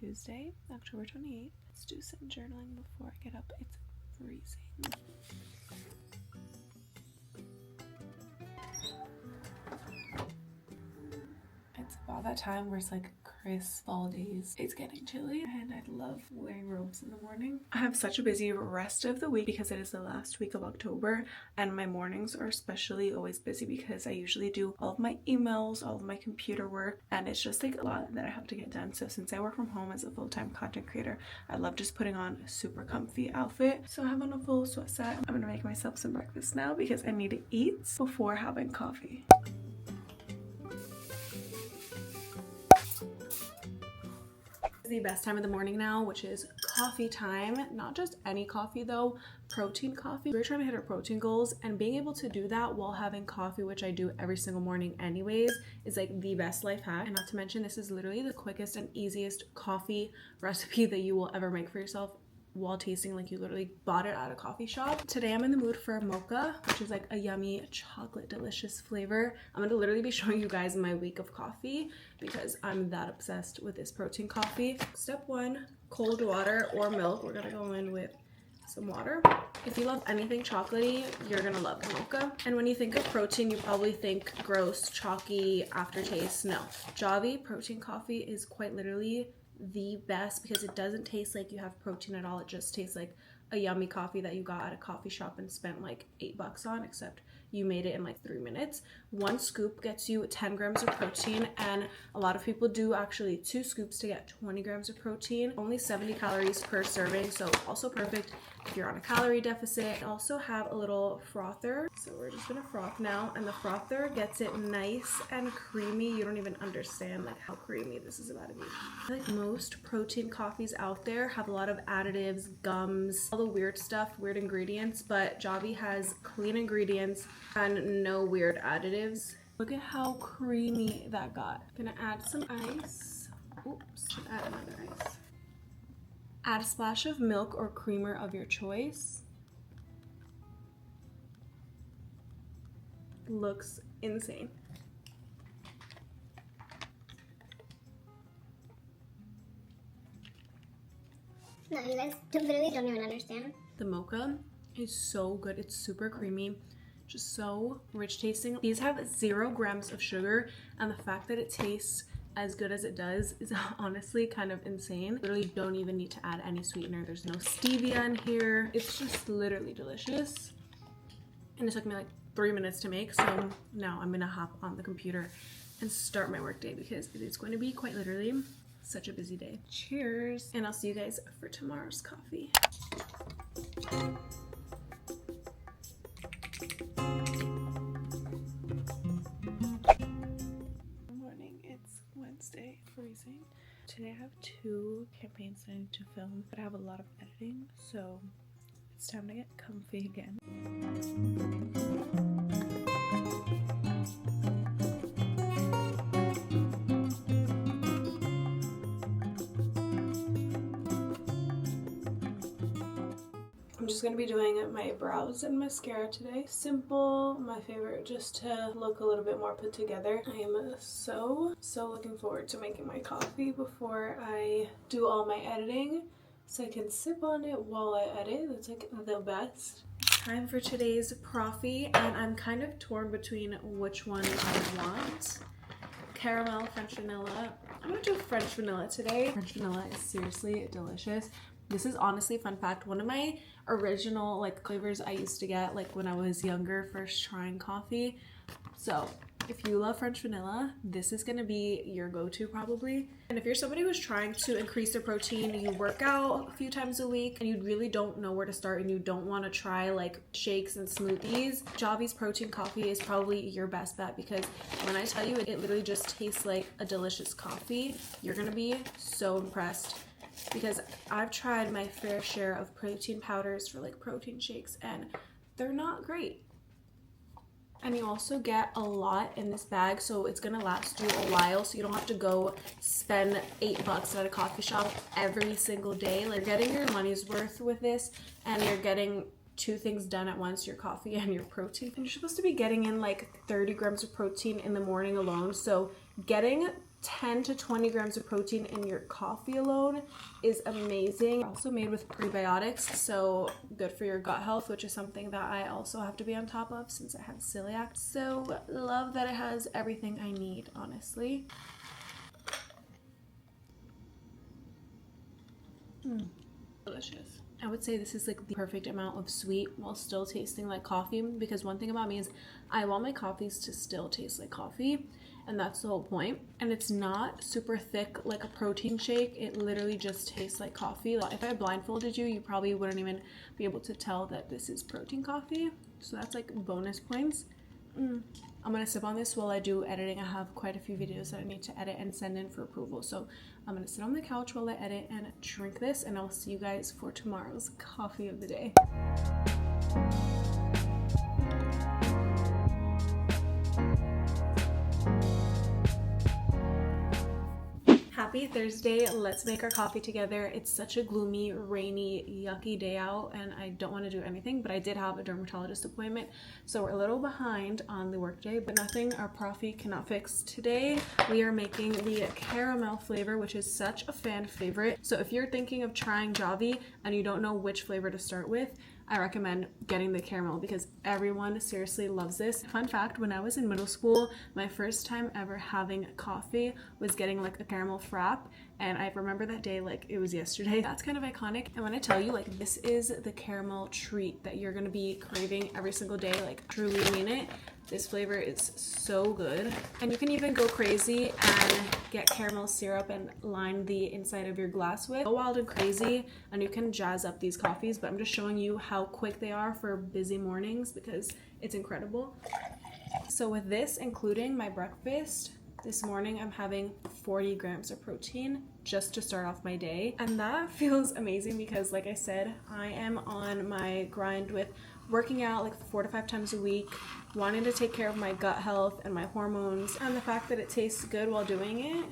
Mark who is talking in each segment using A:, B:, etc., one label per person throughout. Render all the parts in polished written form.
A: Tuesday, October 28th. Let's do some journaling before I get up. It's freezing. It's about that time where it's like crisp fall days. It's getting chilly and I love wearing robes in the morning. I have such a busy rest of the week because it is the last week of October, and my mornings are especially always busy because I usually do all of my emails, all of my computer work, and it's just like a lot that I have to get done. So since I work from home as a full-time content creator, I love just putting on a super comfy outfit. So I have on a full sweat set. I'm gonna make myself some breakfast now because I need to eat before having coffee. The best time of the morning now, which is coffee time. Not just any coffee though, protein coffee. We're trying to hit our protein goals, and being able to do that while having coffee, which I do every single morning anyways, is like the best life hack. And not to mention, this is literally the quickest and easiest coffee recipe that you will ever make for yourself while tasting like you literally bought it at a coffee shop. Today I'm in the mood for a mocha, which is like a yummy chocolate delicious flavor. I'm gonna literally be showing you guys my week of coffee because I'm that obsessed with this protein coffee. Step one, cold water or milk. We're gonna go in with some water. If you love anything chocolatey, you're gonna love mocha. And when you think of protein, you probably think gross, chalky aftertaste. No, Javvy protein coffee is quite literally the best because it doesn't taste like you have protein at all. It just tastes like a yummy coffee that you got at a coffee shop and spent like $8 on, except you made it in like 3 minutes. 1 scoop gets you 10 grams of protein, and a lot of people do actually 2 scoops to get 20 grams of protein. Only 70 calories per serving, so also perfect if you're on a calorie deficit. I also have a little frother, so we're just gonna froth now, and the frother gets it nice and creamy. You don't even understand like how creamy this is about to be. I feel like most protein coffees out there have a lot of additives, gums, all the weird stuff, weird ingredients, but Javvy has clean ingredients and no weird additives. Look at how creamy that got. Gonna add some ice. Oops, should add another ice. Add a splash of milk or creamer of your choice. Looks insane.
B: No, you guys literally don't even understand.
A: The mocha is so good. It's super creamy, just so rich tasting. These have 0 grams of sugar, and the fact that it tastes as good as it does is honestly kind of insane. Literally don't even need to add any sweetener. There's no stevia in here. It's just literally delicious. And it took me like 3 minutes to make, so now I'm gonna hop on the computer and start my work day because it is going to be quite literally such a busy day. Cheers, and I'll see you guys for tomorrow's coffee. Wednesday, freezing. Today I have 2 campaigns that I need to film, but I have a lot of editing, so it's time to get comfy again. I'm just going to be doing my brows and mascara today. Simple, my favorite, just to look a little bit more put together. I am so looking forward to making my coffee before I do all my editing so I can sip on it while I edit. That's like the best. Time for today's profie, and I'm kind of torn between which one I want. Caramel, French vanilla. I'm going to do French vanilla today. French vanilla is seriously delicious. This is honestly, fun fact, one of my original like flavors I used to get like when I was younger, first trying coffee. So if you love French vanilla, this is gonna be your go-to probably. And if you're somebody who's trying to increase their protein, you work out a few times a week and you really don't know where to start and you don't want to try like shakes and smoothies, Javvy's protein coffee is probably your best bet, because when I tell you it literally just tastes like a delicious coffee, you're gonna be so impressed. Because I've tried my fair share of protein powders for like protein shakes and they're not great. And you also get a lot in this bag, so it's gonna last you a while, so you don't have to go spend $8 at a coffee shop every single day. Like, you're getting your money's worth with this, and you're getting 2 things done at once, your coffee and your protein. And you're supposed to be getting in like 30 grams of protein in the morning alone, so getting 10 to 20 grams of protein in your coffee alone is amazing. Also made with prebiotics, so good for your gut health, which is something that I also have to be on top of since I have celiac. So love that it has everything I need, honestly. Delicious. I would say this is like the perfect amount of sweet while still tasting like coffee, because one thing about me is I want my coffees to still taste like coffee, and that's the whole point. And it's not super thick like a protein shake. It literally just tastes like coffee. If I blindfolded you, you probably wouldn't even be able to tell that this is protein coffee. So that's like bonus points. I'm gonna sip on this while I do editing. I have quite a few videos that I need to edit and send in for approval. So I'm gonna sit on the couch while I edit and drink this, and I'll see you guys for tomorrow's coffee of the day. Happy Thursday. Let's make our coffee together. It's such a gloomy, rainy, yucky day out, and I don't want to do anything, but I did have a dermatologist appointment, so we're a little behind on the workday, but nothing our profi cannot fix. Today we are making the caramel flavor, which is such a fan favorite. So if you're thinking of trying Javvy and you don't know which flavor to start with, I recommend getting the caramel because everyone seriously loves this. Fun fact, when I was in middle school, my first time ever having coffee was getting like a caramel frap, and I remember that day like it was yesterday. That's kind of iconic. And when I tell you, like, this is the caramel treat that you're gonna be craving every single day, like truly mean it. This flavor is so good. And you can even go crazy and get caramel syrup and line the inside of your glass with. Go wild and crazy, and you can jazz up these coffees, but I'm just showing you how quick they are for busy mornings because it's incredible. So with this, including my breakfast, this morning I'm having 40 grams of protein just to start off my day. And that feels amazing because, like I said, I am on my grind with working out like 4 to 5 times a week, wanting to take care of my gut health and my hormones, and the fact that it tastes good while doing it,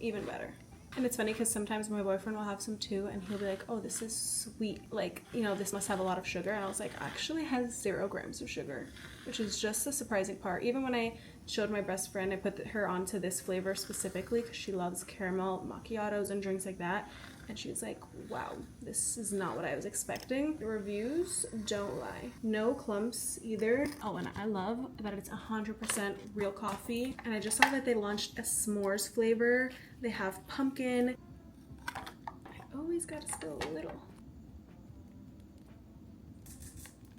A: even better. And it's funny because sometimes my boyfriend will have some too, and he'll be like, oh, this is sweet, like, you know, this must have a lot of sugar. And I was like, actually has 0 grams of sugar, which is just the surprising part. Even when I showed my best friend, I put her onto this flavor specifically because she loves caramel macchiatos and drinks like that, and she was like, wow, this is not what I was expecting. The reviews don't lie. No clumps either. Oh, and I love that it's 100% real coffee. And I just saw that they launched a s'mores flavor. They have pumpkin. I always gotta spill a little.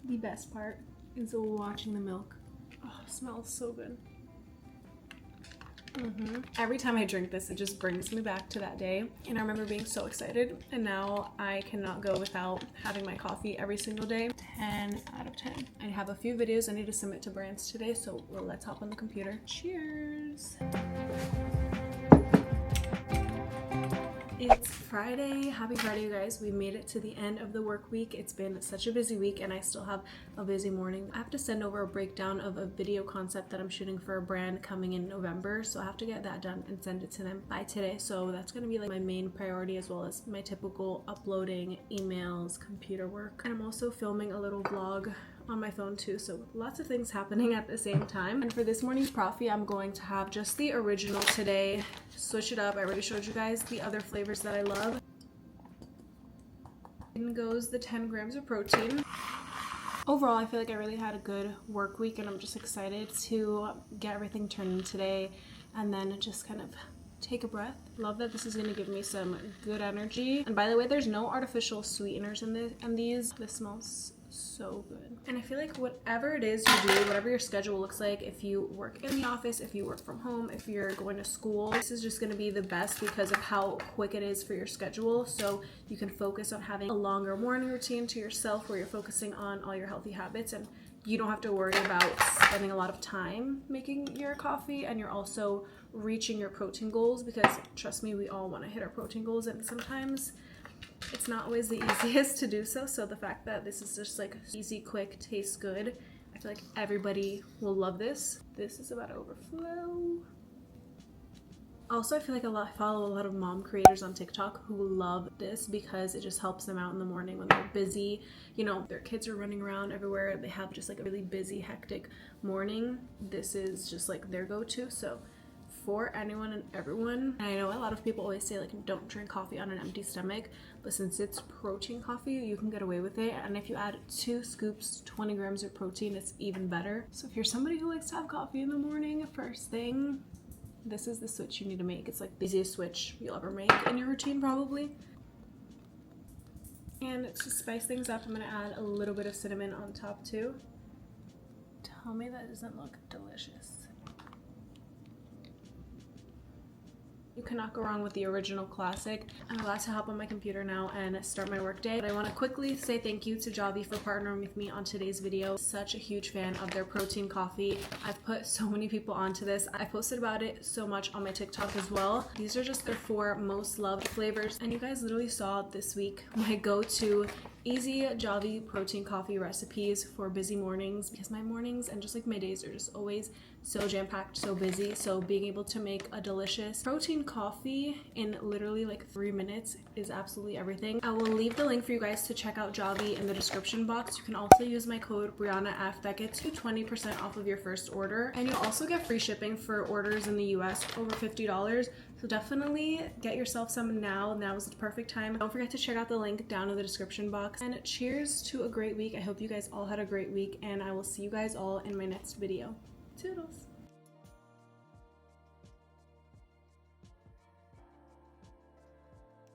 A: The best part is watching the milk. Oh, it smells so good. Every time I drink this, it just brings me back to that day, and I remember being so excited, and now I cannot go without having my coffee every single day. 10 out of 10. I have a few videos I need to submit to brands today, so let's hop on the computer. Cheers. It's Friday. Happy Friday, you guys. We made it to the end of the work week. It's been such a busy week, and I still have a busy morning. I have to send over a breakdown of a video concept that I'm shooting for a brand coming in November, so I have to get that done and send it to them by today. So that's going to be like my main priority, as well as my typical uploading, emails, computer work. And I'm also filming a little vlog on my phone too, so lots of things happening at the same time. And for this morning's profi, I'm going to have just the original today. Switch it up. I already showed you guys the other flavors that I love. In goes the 10 grams of protein. Overall, I feel like I really had a good work week, and I'm just excited to get everything turned in today and then just kind of take a breath. Love that this is going to give me some good energy. And by the way, there's no artificial sweeteners in these. This smells so good. And I feel like whatever it is you do, whatever your schedule looks like, if you work in the office, if you work from home, if you're going to school, this is just going to be the best because of how quick it is for your schedule. So you can focus on having a longer morning routine to yourself where you're focusing on all your healthy habits, and you don't have to worry about spending a lot of time making your coffee, and you're also reaching your protein goals, because trust me, we all want to hit our protein goals, and sometimes it's not always the easiest to do so. So the fact that this is just like easy, quick, tastes good, I feel like everybody will love this. This is about to overflow. Also, I feel like I follow a lot of mom creators on TikTok who love this because it just helps them out in the morning when they're busy. You know, their kids are running around everywhere. They have just like a really busy, hectic morning. This is just like their go-to. So for anyone and everyone. And I know a lot of people always say like don't drink coffee on an empty stomach, but since it's protein coffee, you can get away with it. And if you add 2 scoops, 20 grams of protein, it's even better. So if you're somebody who likes to have coffee in the morning first thing, this is the switch you need to make. It's like the easiest switch you'll ever make in your routine probably. And to spice things up, I'm gonna add a little bit of cinnamon on top too. Tell me that doesn't look delicious. You cannot go wrong with the original classic. I'm about to hop on my computer now and start my workday. But I want to quickly say thank you to Javvy for partnering with me on today's video. Such a huge fan of their protein coffee. I've put so many people onto this. I posted about it so much on my TikTok as well. These are just their 4 most loved flavors. And you guys literally saw this week my go-to easy Javvy protein coffee recipes for busy mornings, because my mornings and just like my days are just always so jam-packed, so busy. So being able to make a delicious protein coffee in literally like 3 minutes is absolutely everything. I will leave the link for you guys to check out Javvy in the description box. You can also use my code BriannaF. That gets you 20% off of your first order, and you'll also get free shipping for orders in the US over $50. So definitely get yourself some now. Now is the perfect time. Don't forget to check out the link down in the description box. And cheers to a great week. I hope you guys all had a great week, and I will see you guys all in my next video. Toodles!